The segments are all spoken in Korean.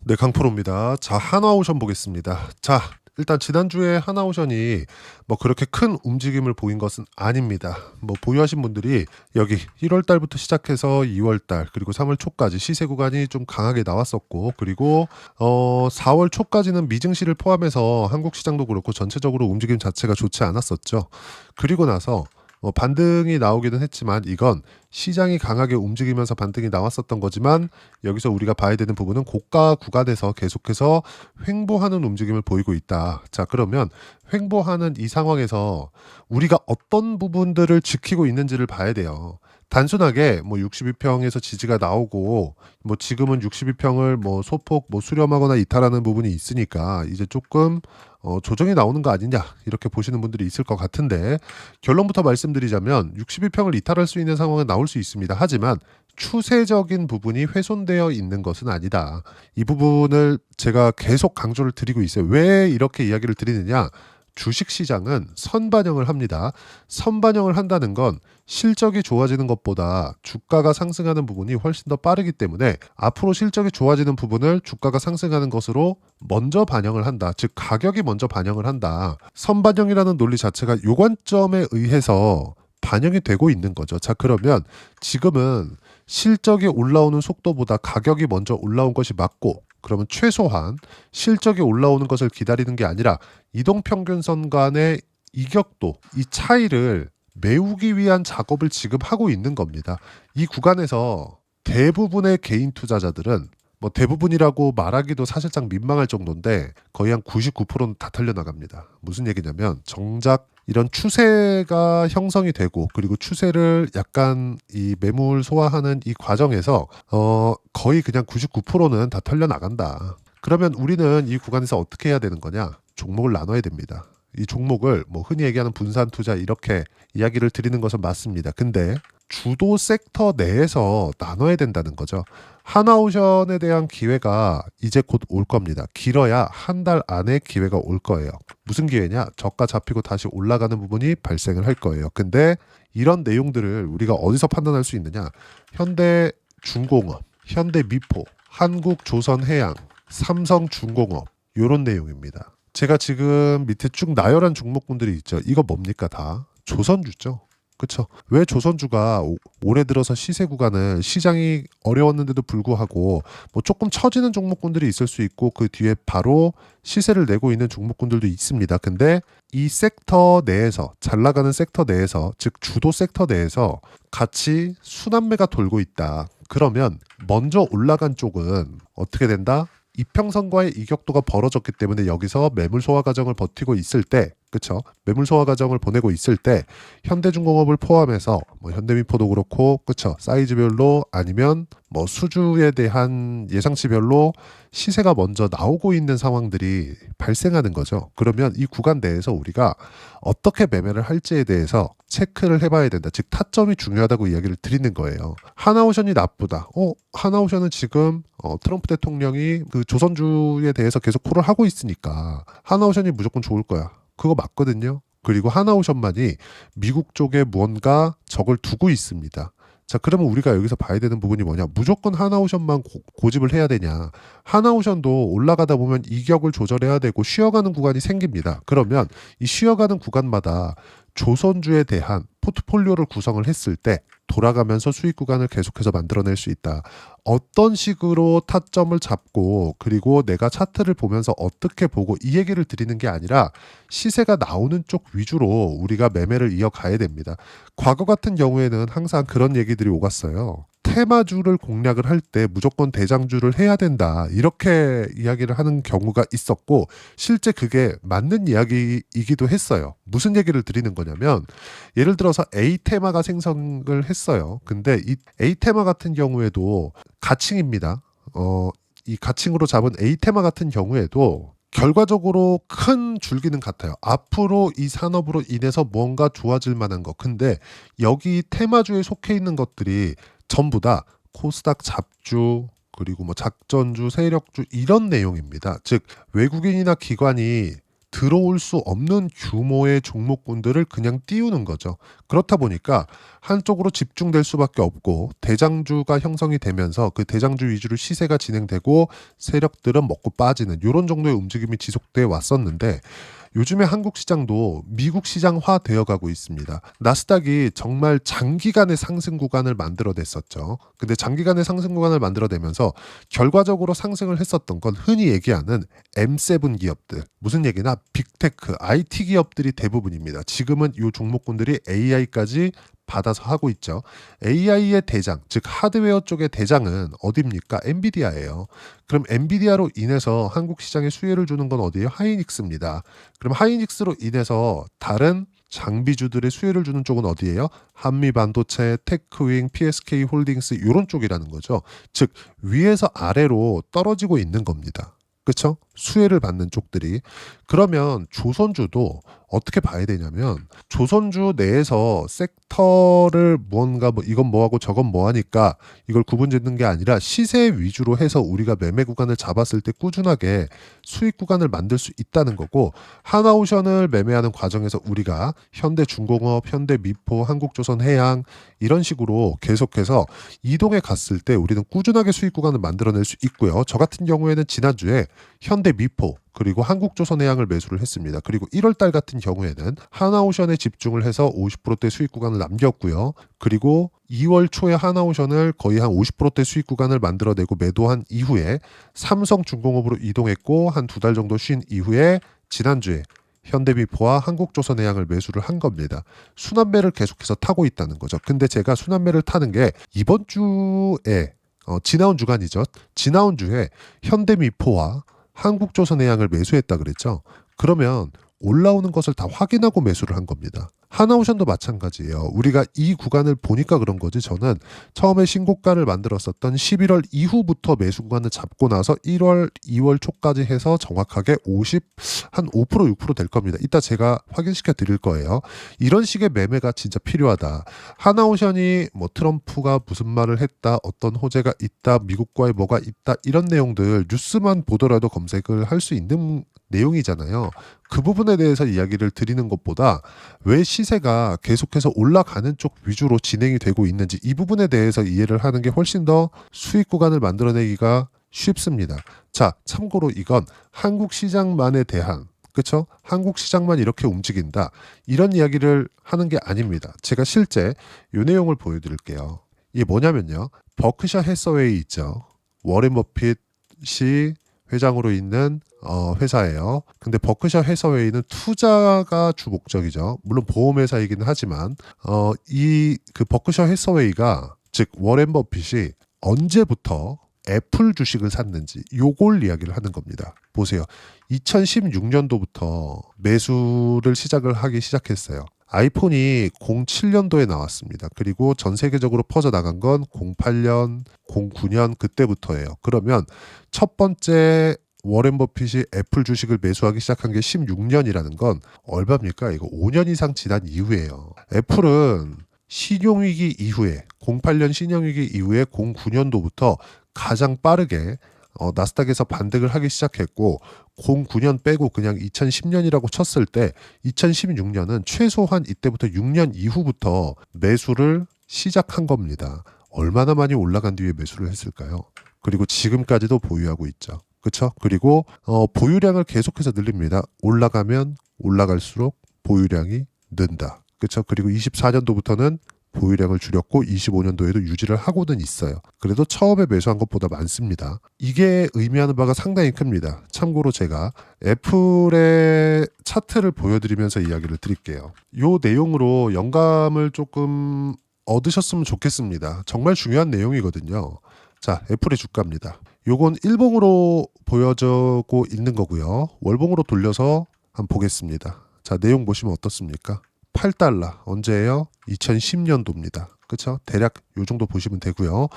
네, 강프로입니다. 자, 하나오션 보겠습니다. 자, 일단 지난주에 하나오션이 뭐 그렇게 큰 움직임을 보인 것은 아닙니다. 뭐 보유하신 분들이 여기 1월 달부터 시작해서 2월 달 그리고 3월 초까지 시세 구간이 좀 강하게 나왔었고, 그리고 4월 초까지는 미증시를 포함해서 한국 시장도 그렇고 전체적으로 움직임 자체가 좋지 않았었죠. 그리고 나서 반등이 나오기는 했지만 이건 시장이 강하게 움직이면서 반등이 나왔었던 거지만, 여기서 우리가 봐야 되는 부분은 고가 구간에서 계속해서 횡보하는 움직임을 보이고 있다. 자, 그러면 횡보하는 이 상황에서 우리가 어떤 부분들을 지키고 있는지를 봐야 돼요. 단순하게 뭐 62평에서 지지가 나오고 뭐 지금은 62평을 뭐 소폭 뭐 수렴하거나 이탈하는 부분이 있으니까 이제 조금 조정이 나오는 거 아니냐 이렇게 보시는 분들이 있을 것 같은데, 결론부터 말씀드리자면 62평을 이탈할 수 있는 상황은 나올 수 있습니다. 하지만 추세적인 부분이 훼손되어 있는 것은 아니다. 이 부분을 제가 계속 강조를 드리고 있어요. 왜 이렇게 이야기를 드리느냐? 주식시장은 선반영을 합니다. 선반영을 한다는 건 실적이 좋아지는 것보다 주가가 상승하는 부분이 훨씬 더 빠르기 때문에 앞으로 실적이 좋아지는 부분을 주가가 상승하는 것으로 먼저 반영을 한다. 즉 가격이 먼저 반영을 한다. 선반영이라는 논리 자체가 요 관점에 의해서 반영이 되고 있는 거죠. 자, 그러면 지금은 실적이 올라오는 속도보다 가격이 먼저 올라온 것이 맞고, 그러면 최소한 실적이 올라오는 것을 기다리는 게 아니라 이동평균선 간의 이격도, 이 차이를 메우기 위한 작업을 지금 하고 있는 겁니다. 이 구간에서 대부분의 개인 투자자들은, 뭐 대부분이라고 말하기도 사실상 민망할 정도인데 거의 한 99%는 다 털려나갑니다. 무슨 얘기냐면 정작 이런 추세가 형성이 되고, 그리고 추세를 약간 이 매물 소화하는 이 과정에서 거의 그냥 99%는 다 털려나간다. 그러면 우리는 이 구간에서 어떻게 해야 되는 거냐? 종목을 나눠야 됩니다. 이 종목을 뭐 흔히 얘기하는 분산 투자 이렇게 이야기를 드리는 것은 맞습니다. 근데 주도 섹터 내에서 나눠야 된다는 거죠. 하나오션에 대한 기회가 이제 곧 올 겁니다. 길어야 한 달 안에 기회가 올 거예요. 무슨 기회냐? 저가 잡히고 다시 올라가는 부분이 발생을 할 거예요. 근데 이런 내용들을 우리가 어디서 판단할 수 있느냐? 현대중공업, 현대미포, 한국조선해양, 삼성중공업 이런 내용입니다. 제가 지금 밑에 쭉 나열한 종목군들이 있죠. 이거 뭡니까? 다 조선주죠. 그쵸? 왜 조선주가 올해 들어서 시세 구간은 시장이 어려웠는데도 불구하고 뭐 조금 처지는 종목군들이 있을 수 있고 그 뒤에 바로 시세를 내고 있는 종목군들도 있습니다. 근데 이 섹터 내에서, 잘 나가는 섹터 내에서, 즉 주도 섹터 내에서 같이 순환매가 돌고 있다. 그러면 먼저 올라간 쪽은 어떻게 된다? 이평선과의 이격도가 벌어졌기 때문에 여기서 매물 소화 과정을 버티고 있을 때, 그쵸? 매물 소화 과정을 보내고 있을 때 현대중공업을 포함해서 뭐 현대미포도 그렇고, 그쵸? 사이즈별로 아니면 뭐 수주에 대한 예상치별로 시세가 먼저 나오고 있는 상황들이 발생하는 거죠. 그러면 이 구간 내에서 우리가 어떻게 매매를 할지에 대해서 체크를 해봐야 된다. 즉 타점이 중요하다고 이야기를 드리는 거예요. 하나오션이 나쁘다. 하나오션은 지금 트럼프 대통령이 그 조선주에 대해서 계속 콜을 하고 있으니까 하나오션이 무조건 좋을 거야. 그거 맞거든요. 그리고 하나오션만이 미국 쪽에 무언가 적을 두고 있습니다. 자, 그러면 우리가 여기서 봐야 되는 부분이 뭐냐? 무조건 하나오션만 고집을 해야 되냐? 하나오션도 올라가다 보면 이격을 조절해야 되고 쉬어가는 구간이 생깁니다. 그러면 이 쉬어가는 구간마다 조선주에 대한 포트폴리오를 구성을 했을 때 돌아가면서 수익 구간을 계속해서 만들어낼 수 있다. 어떤 식으로 타점을 잡고, 그리고 내가 차트를 보면서 어떻게 보고, 이 얘기를 드리는 게 아니라 시세가 나오는 쪽 위주로 우리가 매매를 이어가야 됩니다. 과거 같은 경우에는 항상 그런 얘기들이 오갔어요. 테마주를 공략을 할 때 무조건 대장주를 해야 된다. 이렇게 이야기를 하는 경우가 있었고, 실제 그게 맞는 이야기이기도 했어요. 무슨 얘기를 드리는 거냐면, 예를 들어서 A 테마가 생성을 했어요. 근데 이 A 테마 같은 경우에도 가칭입니다. 이 가칭으로 잡은 A 테마 같은 경우에도 결과적으로 큰 줄기는 같아요. 앞으로 이 산업으로 인해서 뭔가 좋아질 만한 것. 근데 여기 테마주에 속해 있는 것들이 전부 다 코스닥 잡주, 그리고 뭐 작전주, 세력주 이런 내용입니다. 즉 외국인이나 기관이 들어올 수 없는 규모의 종목군들을 그냥 띄우는 거죠. 그렇다 보니까 한쪽으로 집중될 수밖에 없고 대장주가 형성이 되면서 그 대장주 위주로 시세가 진행되고 세력들은 먹고 빠지는 이런 정도의 움직임이 지속돼 왔었는데 요즘에 한국 시장도 미국 시장화 되어 가고 있습니다. 나스닥이 정말 장기간의 상승 구간을 만들어냈었죠. 근데 장기간의 상승 구간을 만들어내면서 결과적으로 상승을 했었던 건 흔히 얘기하는 M7 기업들. 무슨 얘기나 빅테크, IT 기업들이 대부분입니다. 지금은 이 종목군들이 AI까지 받아서 하고 있죠. AI의 대장, 즉 하드웨어 쪽의 대장은 어디입니까? 엔비디아예요. 그럼 엔비디아로 인해서 한국 시장에 수혜를 주는 건 어디예요? 하이닉스입니다. 그럼 하이닉스로 인해서 다른 장비주들의 수혜를 주는 쪽은 어디예요? 한미반도체, 테크윙, PSK 홀딩스 이런 쪽이라는 거죠. 즉 위에서 아래로 떨어지고 있는 겁니다. 그렇죠? 수혜를 받는 쪽들이. 그러면 조선주도 어떻게 봐야 되냐면 조선주 내에서 섹터를 뭔가 뭐 이건 뭐하고 저건 뭐하니까 이걸 구분짓는 게 아니라 시세 위주로 해서 우리가 매매 구간을 잡았을 때 꾸준하게 수익 구간을 만들 수 있다는 거고, 하나오션을 매매하는 과정에서 우리가 현대중공업, 현대미포, 한국조선해양 이런 식으로 계속해서 이동해 갔을 때 우리는 꾸준하게 수익 구간을 만들어낼 수 있고요. 저 같은 경우에는 지난주에 현대미포 그리고 한국조선해양을 매수를 했습니다. 그리고 1월달 같은 경우에는 하나오션에 집중을 해서 50%대 수익 구간을 남겼고요. 그리고 2월 초에 하나오션을 거의 한 50%대 수익 구간을 만들어내고 매도한 이후에 삼성중공업으로 이동했고 한 2달 정도 쉰 이후에 지난주에 현대미포와 한국조선해양을 매수를 한 겁니다. 순환매를 계속해서 타고 있다는 거죠. 근데 제가 순환매를 타는 게 이번 주에 지나온 주간이죠. 지나온 주에 현대미포와 한국조선해양을 매수했다 그랬죠. 그러면 올라오는 것을 다 확인하고 매수를 한 겁니다. 하나오션도 마찬가지예요. 우리가 이 구간을 보니까 그런 거지. 저는 처음에 신고가를 만들었었던 11월 이후부터 매수 구간을 잡고 나서 1월, 2월 초까지 해서 정확하게 한 5%, 6%될 겁니다. 이따 제가 확인시켜 드릴 거예요. 이런 식의 매매가 진짜 필요하다. 하나오션이 뭐 트럼프가 무슨 말을 했다, 어떤 호재가 있다, 미국과의 뭐가 있다, 이런 내용들 뉴스만 보더라도 검색을 할 수 있는 내용이잖아요. 그 부분에 대해서 이야기를 드리는 것보다 왜 시세가 계속해서 올라가는 쪽 위주로 진행이 되고 있는지 이 부분에 대해서 이해를 하는 게 훨씬 더 수익 구간을 만들어내기가 쉽습니다. 자, 참고로 이건 한국 시장만에 대한, 그렇죠? 한국 시장만 이렇게 움직인다, 이런 이야기를 하는 게 아닙니다. 제가 실제 이 내용을 보여드릴게요. 이게 뭐냐면요. 버크셔 해서웨이 있죠. 워렌 버핏이 회장으로 있는 회사예요. 근데 버크셔 해서웨이는 투자가 주 목적이죠. 물론 보험회사이기는 하지만 이 그 버크셔 해서웨이가, 즉 워렌 버핏이 언제부터 애플 주식을 샀는지 요걸 이야기를 하는 겁니다. 보세요. 2016년도부터 매수를 하기 시작했어요. 아이폰이 07년도에 나왔습니다. 그리고 전 세계적으로 퍼져나간 건 08년, 09년 그때부터예요. 그러면 첫 번째 워렌 버핏이 애플 주식을 매수하기 시작한 게 16년이라는 건 얼마입니까? 이거 5년 이상 지난 이후예요. 애플은 신용위기 이후에, 08년 신용위기 이후에 09년도부터 가장 빠르게 나스닥에서 반등을 하기 시작했고, 09년 빼고 그냥 2010년이라고 쳤을 때 2016년은 최소한 이때부터 6년 이후부터 매수를 시작한 겁니다. 얼마나 많이 올라간 뒤에 매수를 했을까요? 그리고 지금까지도 보유하고 있죠. 그렇죠? 그리고 보유량을 계속해서 늘립니다. 올라가면 올라갈수록 보유량이 는다. 그렇죠? 그리고 24년도부터는 보유량을 줄였고 25년도에도 유지를 하고는 있어요. 그래도 처음에 매수한 것보다 많습니다. 이게 의미하는 바가 상당히 큽니다. 참고로 제가 애플의 차트를 보여드리면서 이야기를 드릴게요. 이 내용으로 영감을 조금 얻으셨으면 좋겠습니다. 정말 중요한 내용이거든요. 자, 애플의 주가입니다. 요건 일봉으로 보여주고 있는 거고요. 월봉으로 돌려서 한번 보겠습니다. 자, 내용 보시면 어떻습니까? 8달러 언제예요? 2010년도입니다. 그렇죠? 대략 요 정도 보시면 되고요.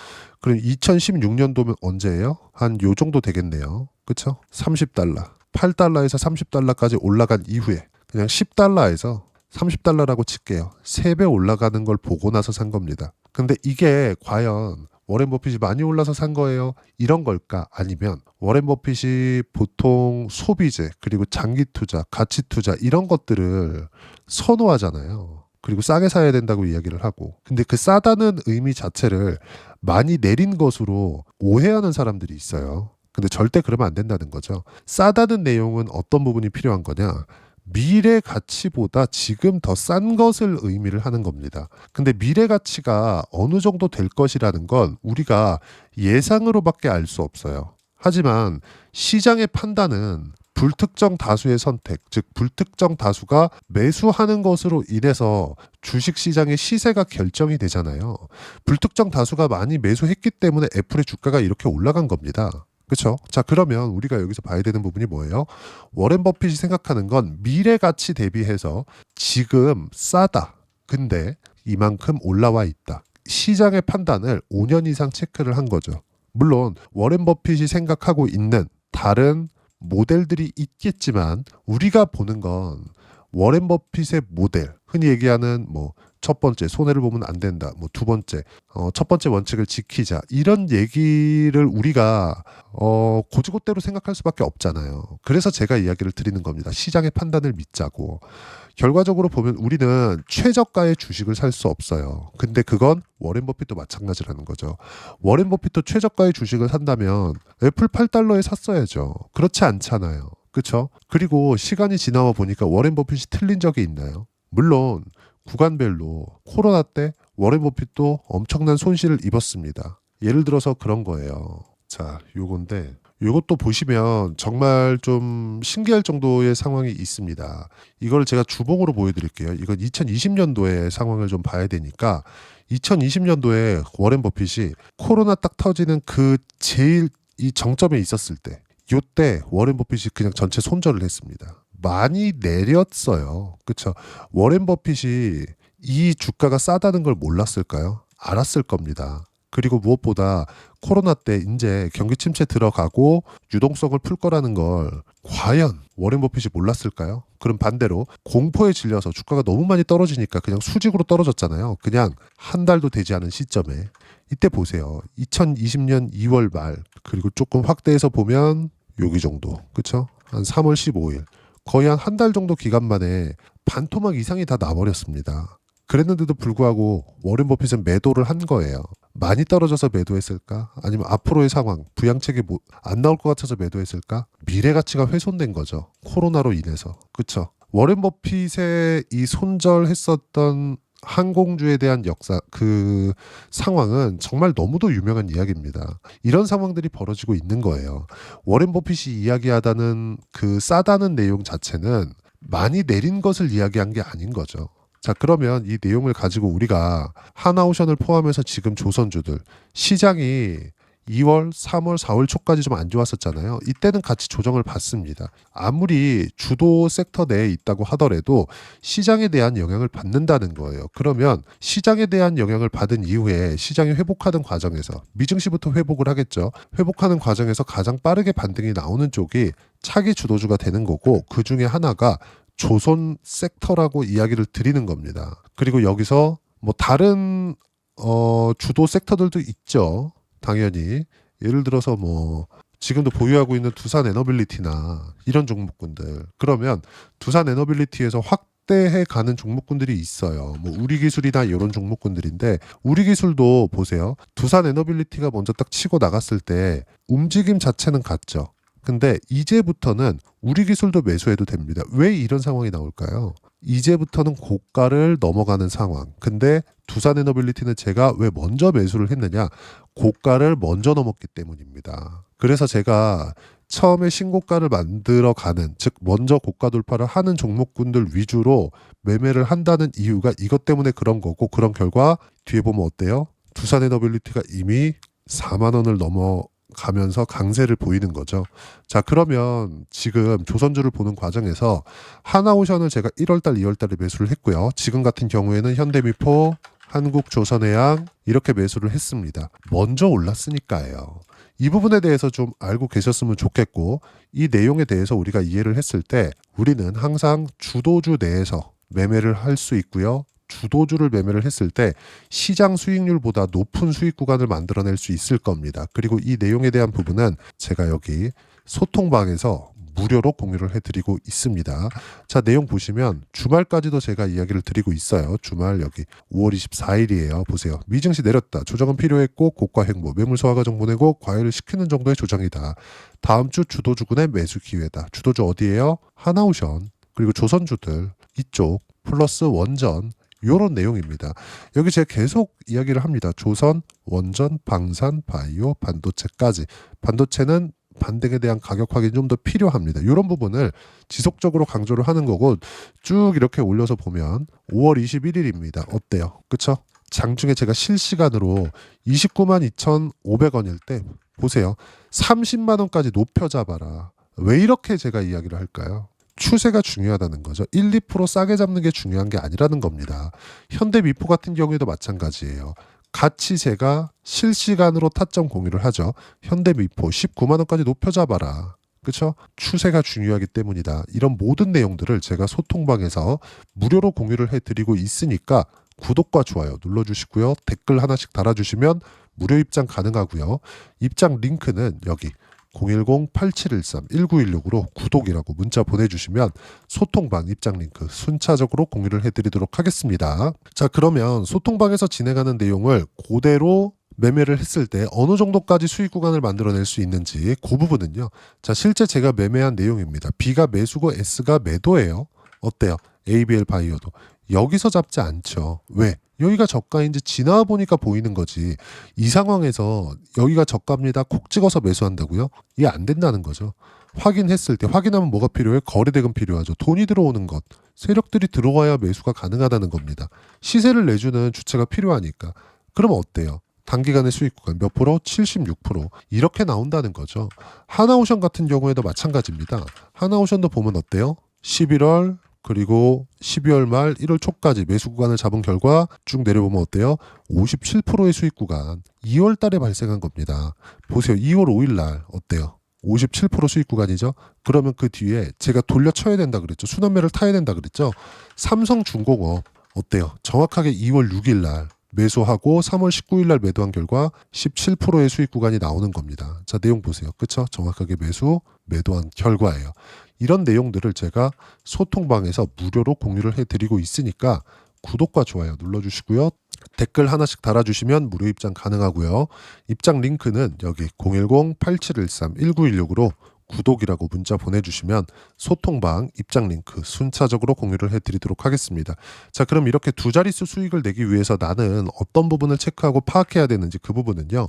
그럼 2016년도면 언제예요? 한 요 정도 되겠네요. 그렇죠? 30달러. 8달러에서 30달러까지 올라간 이후에 그냥 10달러에서 30달러라고 칠게요. 3배 올라가는 걸 보고 나서 산 겁니다. 근데 이게 과연 워렌 버핏이 많이 올라서 산 거예요. 이런 걸까? 아니면 워렌 버핏이 보통 소비재, 그리고 장기 투자, 가치 투자 이런 것들을 선호하잖아요. 그리고 싸게 사야 된다고 이야기를 하고. 근데 그 싸다는 의미 자체를 많이 내린 것으로 오해하는 사람들이 있어요. 근데 절대 그러면 안 된다는 거죠. 싸다는 내용은 어떤 부분이 필요한 거냐? 미래 가치보다 지금 더 싼 것을 의미를 하는 겁니다. 근데 미래 가치가 어느 정도 될 것이라는 건 우리가 예상으로밖에 알 수 없어요. 하지만 시장의 판단은 불특정 다수의 선택, 즉 불특정 다수가 매수하는 것으로 인해서 주식시장의 시세가 결정이 되잖아요. 불특정 다수가 많이 매수했기 때문에 애플의 주가가 이렇게 올라간 겁니다. 그렇죠? 자, 그러면 우리가 여기서 봐야 되는 부분이 뭐예요? 워렌 버핏이 생각하는 건 미래 가치 대비해서 지금 싸다. 근데 이만큼 올라와 있다. 시장의 판단을 5년 이상 체크를 한 거죠. 물론 워렌 버핏이 생각하고 있는 다른 모델들이 있겠지만 우리가 보는 건 워렌 버핏의 모델, 흔히 얘기하는 뭐 첫 번째 손해를 보면 안 된다. 뭐 두 번째 첫 번째 원칙을 지키자. 이런 얘기를 우리가 고지고대로 생각할 수밖에 없잖아요. 그래서 제가 이야기를 드리는 겁니다. 시장의 판단을 믿자고. 결과적으로 보면 우리는 최저가의 주식을 살 수 없어요. 근데 그건 워렌 버핏도 마찬가지라는 거죠. 워렌 버핏도 최저가의 주식을 산다면 애플 8달러에 샀어야죠. 그렇지 않잖아요. 그렇죠? 그리고 시간이 지나와 보니까 워렌 버핏이 틀린 적이 있나요? 물론 구간별로 코로나 때 워렌 버핏도 엄청난 손실을 입었습니다. 예를 들어서 그런 거예요. 자, 요건데 요것도 보시면 정말 좀 신기할 정도의 상황이 있습니다. 이걸 제가 주봉으로 보여드릴게요. 이건 2020년도의 상황을 좀 봐야 되니까 2020년도에 워렌 버핏이 코로나 딱 터지는 그 제일 이 정점에 있었을 때 요때 워렌 버핏이 그냥 전체 손절을 했습니다. 많이 내렸어요. 그렇죠? 워렌 버핏이 이 주가가 싸다는 걸 몰랐을까요? 알았을 겁니다. 그리고 무엇보다 코로나 때 이제 경기 침체 들어가고 유동성을 풀 거라는 걸 과연 워렌 버핏이 몰랐을까요? 그럼 반대로 공포에 질려서 주가가 너무 많이 떨어지니까 그냥 수직으로 떨어졌잖아요. 그냥 한 달도 되지 않은 시점에. 이때 보세요. 2020년 2월 말 그리고 조금 확대해서 보면 여기 정도. 그렇죠? 한 3월 15일. 거의 한 달 정도 기간 만에 반토막 이상이 다 나버렸습니다. 그랬는데도 불구하고 워렌 버핏은 매도를 한 거예요. 많이 떨어져서 매도했을까? 아니면 앞으로의 상황, 부양책이 안 나올 것 같아서 매도했을까? 미래 가치가 훼손된 거죠. 코로나로 인해서. 그렇죠? 워렌 버핏의 이 손절했었던 항공주에 대한 역사, 그 상황은 정말 너무도 유명한 이야기입니다. 이런 상황들이 벌어지고 있는 거예요. 워렌 버핏이 이야기하다는 그 싸다는 내용 자체는 많이 내린 것을 이야기한 게 아닌 거죠. 자, 그러면 이 내용을 가지고 우리가 하나오션을 포함해서 지금 조선주들 시장이 2월, 3월, 4월 초까지 좀 안 좋았었잖아요. 이때는 같이 조정을 받습니다. 아무리 주도 섹터 내에 있다고 하더라도 시장에 대한 영향을 받는다는 거예요. 그러면 시장에 대한 영향을 받은 이후에 시장이 회복하는 과정에서 미증시부터 회복을 하겠죠. 회복하는 과정에서 가장 빠르게 반등이 나오는 쪽이 차기 주도주가 되는 거고 그 중에 하나가 조선 섹터라고 이야기를 드리는 겁니다. 그리고 여기서 뭐 다른 주도 섹터들도 있죠. 당연히 예를 들어서 뭐 지금도 보유하고 있는 두산 에너빌리티나 이런 종목군들 그러면 두산 에너빌리티에서 확대해 가는 종목군들이 있어요. 뭐 우리기술이나 이런 종목군들인데 우리기술도 보세요. 두산 에너빌리티가 먼저 딱 치고 나갔을 때 움직임 자체는 같죠. 근데 이제부터는 우리기술도 매수해도 됩니다. 왜 이런 상황이 나올까요? 이제부터는 고가를 넘어가는 상황. 근데 두산에너빌리티는 제가 왜 먼저 매수를 했느냐? 고가를 먼저 넘었기 때문입니다. 그래서 제가 처음에 신고가를 만들어가는, 즉 먼저 고가 돌파를 하는 종목군들 위주로 매매를 한다는 이유가 이것 때문에 그런 거고, 그런 결과 뒤에 보면 어때요? 두산에너빌리티가 이미 4만 원을 넘어가면서 강세를 보이는 거죠. 자, 그러면 지금 조선주를 보는 과정에서 하나오션을 제가 1월달, 2월달에 매수를 했고요. 지금 같은 경우에는 현대미포, 한국조선해양 이렇게 매수를 했습니다. 먼저 올랐으니까요. 이 부분에 대해서 좀 알고 계셨으면 좋겠고, 이 내용에 대해서 우리가 이해를 했을 때 우리는 항상 주도주 내에서 매매를 할 수 있고요. 주도주를 매매를 했을 때 시장 수익률보다 높은 수익 구간을 만들어낼 수 있을 겁니다. 그리고 이 내용에 대한 부분은 제가 여기 소통방에서 무료로 공유를 해드리고 있습니다. 자, 내용 보시면 주말까지도 제가 이야기를 드리고 있어요. 주말 여기 5월 24일이에요. 보세요. 미증시 내렸다. 조정은 필요했고 고가 횡보, 매물 소화 과정 보내고 과열을 시키는 정도의 조정이다. 다음 주 주도주군의 매수 기회다. 주도주 어디예요? 하나오션, 그리고 조선주들 이쪽 플러스 원전, 요런 내용입니다. 여기 제가 계속 이야기를 합니다. 조선, 원전, 방산, 바이오, 반도체까지. 반도체는 반등에 대한 가격 확인이 좀 더 필요합니다. 이런 부분을 지속적으로 강조를 하는 거고, 쭉 이렇게 올려서 보면 5월 21일입니다. 어때요? 그쵸? 장중에 제가 실시간으로 29만 2,500원일 때 보세요. 30만 원까지 높여 잡아라. 왜 이렇게 제가 이야기를 할까요? 추세가 중요하다는 거죠. 1, 2% 싸게 잡는 게 중요한 게 아니라는 겁니다. 현대미포 같은 경우에도 마찬가지예요. 같이 제가 실시간으로 타점 공유를 하죠. 현대미포 19만 원까지 높여 잡아라. 그렇죠? 추세가 중요하기 때문이다. 이런 모든 내용들을 제가 소통방에서 무료로 공유를 해드리고 있으니까 구독과 좋아요 눌러주시고요. 댓글 하나씩 달아주시면 무료 입장 가능하고요. 입장 링크는 여기 010-8713-1916으로 구독이라고 문자 보내주시면 소통방 입장 링크 순차적으로 공유를 해드리도록 하겠습니다. 자, 그러면 소통방에서 진행하는 내용을 그대로 매매를 했을 때 어느 정도까지 수익 구간을 만들어낼 수 있는지 그 부분은요. 자, 실제 제가 매매한 내용입니다. B가 매수고 S가 매도예요. 어때요? ABL 바이오도 여기서 잡지 않죠. 왜? 여기가 저가인지 지나와 보니까 보이는 거지. 이 상황에서 여기가 저가입니다. 콕 찍어서 매수한다고요? 이게 안 된다는 거죠. 확인했을 때 확인하면 뭐가 필요해? 거래대금 필요하죠. 돈이 들어오는 것. 세력들이 들어와야 매수가 가능하다는 겁니다. 시세를 내주는 주체가 필요하니까. 그럼 어때요? 단기간의 수익 구간 몇 프로? 76%. 이렇게 나온다는 거죠. 하나오션 같은 경우에도 마찬가지입니다. 하나오션도 보면 어때요? 11월 그리고 12월 말 1월 초까지 매수 구간을 잡은 결과 쭉 내려보면 어때요? 57%의 수익 구간 2월 달에 발생한 겁니다. 보세요. 2월 5일 날 어때요? 57% 수익 구간이죠. 그러면 그 뒤에 제가 돌려쳐야 된다 그랬죠. 순환매를 타야 된다 그랬죠. 삼성중공업 어때요? 정확하게 2월 6일 날 매수하고 3월 19일 날 매도한 결과 17%의 수익 구간이 나오는 겁니다. 자, 내용 보세요. 그쵸? 정확하게 매도한 결과예요. 이런 내용들을 제가 소통방에서 무료로 공유를 해드리고 있으니까 구독과 좋아요 눌러주시고요. 댓글 하나씩 달아주시면 무료 입장 가능하고요. 입장 링크는 여기 010-8713-1916으로 구독이라고 문자 보내주시면 소통방 입장 링크 순차적으로 공유를 해드리도록 하겠습니다. 자, 그럼 이렇게 두 자릿수 수익을 내기 위해서 나는 어떤 부분을 체크하고 파악해야 되는지 그 부분은요.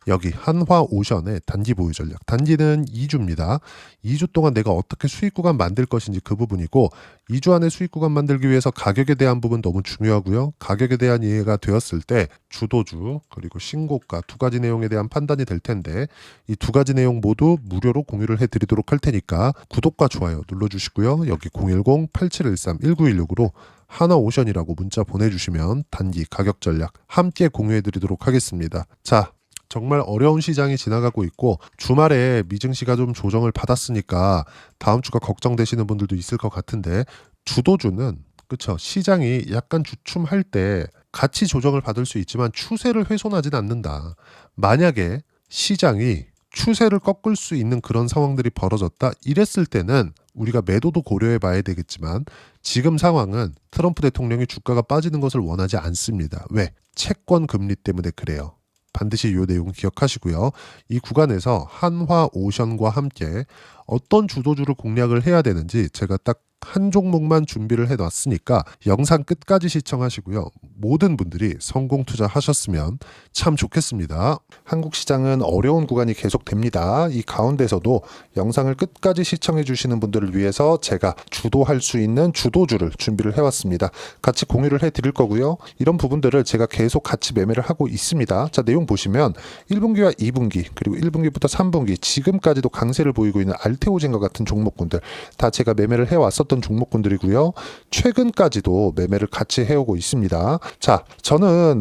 여기 한화오션의 단기 보유 전략. 단기는 2주입니다. 2주 동안 내가 어떻게 수익 구간 만들 것인지 그 부분이고 2주 안에 수익 구간 만들기 위해서 가격에 대한 부분 너무 중요하고요. 가격에 대한 이해가 되었을 때 주도주 그리고 신고가 두 가지 내용에 대한 판단이 될 텐데 이 두 가지 내용 모두 무료로 공유를 해드리도록 할 테니까 구독과 좋아요 눌러주시고요. 여기 010-8713-1916으로 하나오션이라고 문자 보내주시면 단기 가격 전략 함께 공유해드리도록 하겠습니다. 자, 정말 어려운 시장이 지나가고 있고 주말에 미증시가 좀 조정을 받았으니까 다음 주가 걱정되시는 분들도 있을 것 같은데 주도주는 그쵸 시장이 약간 주춤할 때 같이 조정을 받을 수 있지만 추세를 훼손하진 않는다. 만약에 시장이 추세를 꺾을 수 있는 그런 상황들이 벌어졌다 이랬을 때는 우리가 매도도 고려해 봐야 되겠지만 지금 상황은 트럼프 대통령이 주가가 빠지는 것을 원하지 않습니다. 왜? 채권 금리 때문에 그래요. 반드시 이 내용 기억하시고요. 이 구간에서 한화오션과 함께 어떤 주도주를 공략을 해야 되는지 제가 딱 한 종목만 준비를 해놨으니까 영상 끝까지 시청하시고요. 모든 분들이 성공 투자하셨으면 참 좋겠습니다. 한국 시장은 어려운 구간이 계속됩니다. 이 가운데서도 영상을 끝까지 시청해 주시는 분들을 위해서 제가 주도할 수 있는 주도주를 준비를 해왔습니다. 같이 공유를 해드릴 거고요. 이런 부분들을 제가 계속 같이 매매를 하고 있습니다. 자, 내용 보시면 1분기와 2분기 그리고 1분기부터 3분기 지금까지도 강세를 보이고 있는 알테오젠과 같은 종목군들 다 제가 매매를 해왔었던 있었던 종목군들이고요. 최근까지도 매매를 같이 해오고 있습니다. 자, 저는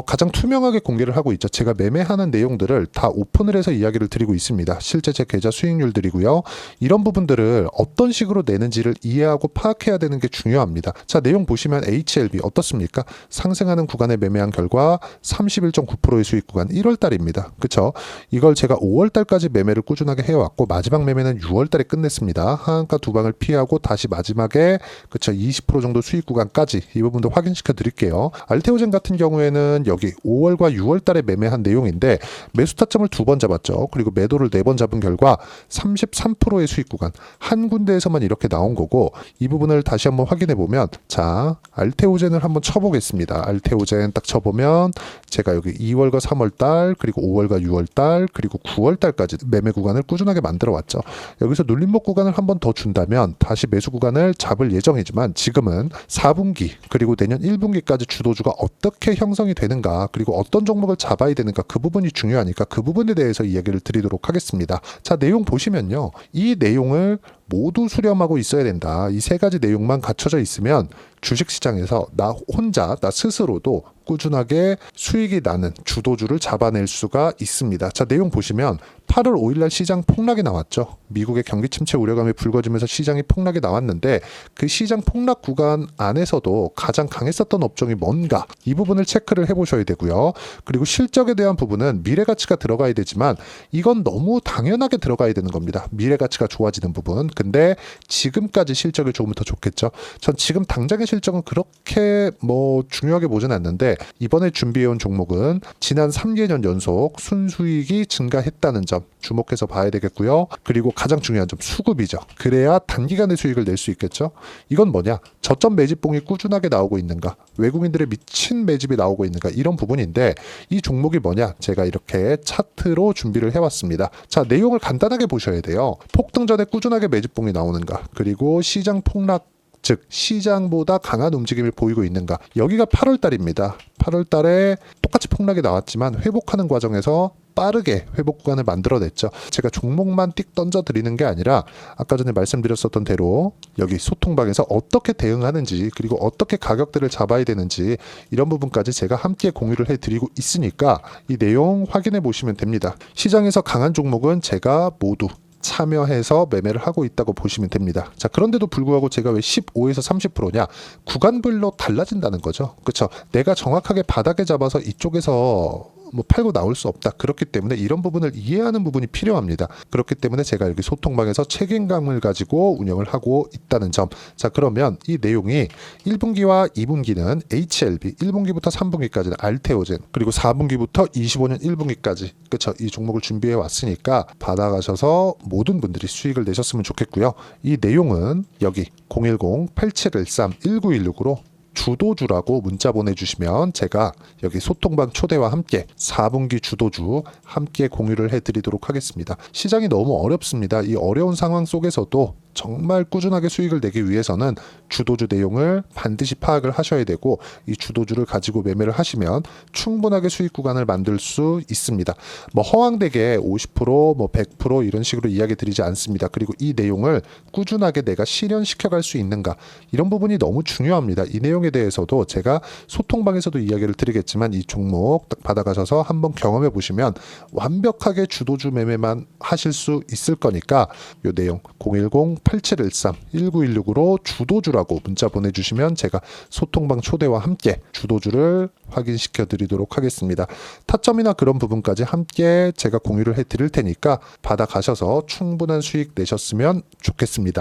가장 투명하게 공개를 하고 있죠. 제가 매매하는 내용들을 다 오픈을 해서 이야기를 드리고 있습니다. 실제 제 계좌 수익률들이고요. 이런 부분들을 어떤 식으로 내는지를 이해하고 파악해야 되는 게 중요합니다. 자, 내용 보시면 HLB 어떻습니까? 상승하는 구간에 매매한 결과 31.9%의 수익 구간 1월 달입니다. 그쵸? 이걸 제가 5월 달까지 매매를 꾸준하게 해왔고 마지막 매매는 6월 달에 끝냈습니다. 하한가 두 방을 피하고 다시 마지막에 그쵸 20% 정도 수익 구간까지 이 부분도 확인시켜 드릴게요. 알테오젠 같은 경우에는 여기 5월과 6월 달에 매매한 내용인데 매수 타점을 2번 잡았죠. 그리고 매도를 4번 잡은 결과 33%의 수익 구간 한 군데에서만 이렇게 나온 거고 이 부분을 다시 한번 확인해 보면 자 알테오젠을 한번 쳐보겠습니다. 알테오젠 딱 쳐보면 제가 여기 2월과 3월 달 그리고 5월과 6월 달 그리고 9월 달까지 매매 구간을 꾸준하게 만들어 왔죠. 여기서 눌림목 구간을 한번 더 준다면 다시 매수 구간을 잡을 예정이지만 지금은 4분기 그리고 내년 1분기까지 주도주가 어떻게 형성이 되는가 그리고 어떤 종목을 잡아야 되는가 그 부분이 중요하니까 그 부분에 대해서 이야기를 드리도록 하겠습니다. 자, 내용 보시면요. 이 내용을 모두 수렴하고 있어야 된다. 이 세 가지 내용만 갖춰져 있으면 주식시장에서 나 혼자 나 스스로도 꾸준하게 수익이 나는 주도주를 잡아낼 수가 있습니다. 자, 내용 보시면 8월 5일날 시장 폭락이 나왔죠. 미국의 경기 침체 우려감이 불거지면서 시장이 폭락이 나왔는데 그 시장 폭락 구간 안에서도 가장 강했었던 업종이 뭔가 이 부분을 체크를 해보셔야 되고요. 그리고 실적에 대한 부분은 미래가치가 들어가야 되지만 이건 너무 당연하게 들어가야 되는 겁니다. 미래가치가 좋아지는 부분. 근데 지금까지 실적이 조금 더 좋겠죠. 전 지금 당장의 실적은 그렇게 중요하게 보진 않는데 이번에 준비해온 종목은 지난 3개년 연속 순수익이 증가했다는 점 주목해서 봐야 되겠고요. 그리고 가장 중요한 점 수급이죠. 그래야 단기간에 수익을 낼 수 있겠죠. 이건 뭐냐? 저점 매집봉이 꾸준하게 나오고 있는가? 외국인들의 미친 매집이 나오고 있는가? 이런 부분인데 이 종목이 뭐냐? 제가 이렇게 차트로 준비를 해왔습니다. 자, 내용을 간단하게 보셔야 돼요. 폭등 전에 꾸준하게 매집봉이 나오는가? 그리고 시장 폭락 즉 시장보다 강한 움직임을 보이고 있는가. 여기가 8월 달입니다. 8월 달에 똑같이 폭락이 나왔지만 회복하는 과정에서 빠르게 회복 구간을 만들어냈죠. 제가 종목만 띡 던져 드리는 게 아니라 아까 전에 말씀드렸었던 대로 여기 소통방에서 어떻게 대응하는지 그리고 어떻게 가격대를 잡아야 되는지 이런 부분까지 제가 함께 공유를 해드리고 있으니까 이 내용 확인해 보시면 됩니다. 시장에서 강한 종목은 제가 모두 참여해서 매매를 하고 있다고 보시면 됩니다. 자, 그런데도 불구하고 제가 왜 15에서 30%냐? 구간별로 달라진다는 거죠. 그렇죠? 내가 정확하게 바닥에 잡아서 이쪽에서 팔고 나올 수 없다. 그렇기 때문에 이런 부분을 이해하는 부분이 필요합니다. 그렇기 때문에 제가 여기 소통방에서 책임감을 가지고 운영을 하고 있다는 점. 자, 그러면 이 내용이 1분기와 2분기는 HLB, 1분기부터 3분기까지는 알테오젠, 그리고 4분기부터 25년 1분기까지 그렇죠? 이 종목을 준비해 왔으니까 받아가셔서 모든 분들이 수익을 내셨으면 좋겠고요. 이 내용은 여기 010-8713-1916으로 주도주라고 문자 보내주시면 제가 여기 소통방 초대와 함께 4분기 주도주 함께 공유를 해드리도록 하겠습니다. 시장이 너무 어렵습니다. 이 어려운 상황 속에서도 정말 꾸준하게 수익을 내기 위해서는 주도주 내용을 반드시 파악을 하셔야 되고 이 주도주를 가지고 매매를 하시면 충분하게 수익 구간을 만들 수 있습니다. 허황되게 50%, 100% 이런 식으로 이야기 드리지 않습니다. 그리고 이 내용을 꾸준하게 내가 실현시켜 갈 수 있는가 이런 부분이 너무 중요합니다. 이 내용에 대해서도 제가 소통방에서도 이야기를 드리겠지만 이 종목 딱 받아가셔서 한번 경험해 보시면 완벽하게 주도주 매매만 하실 수 있을 거니까 이 내용 010-8713-1916으로 주도주라고 문자 보내주시면 제가 소통방 초대와 함께 주도주를 확인시켜 드리도록 하겠습니다. 타점이나 그런 부분까지 함께 제가 공유를 해 드릴 테니까 받아가셔서 충분한 수익 내셨으면 좋겠습니다.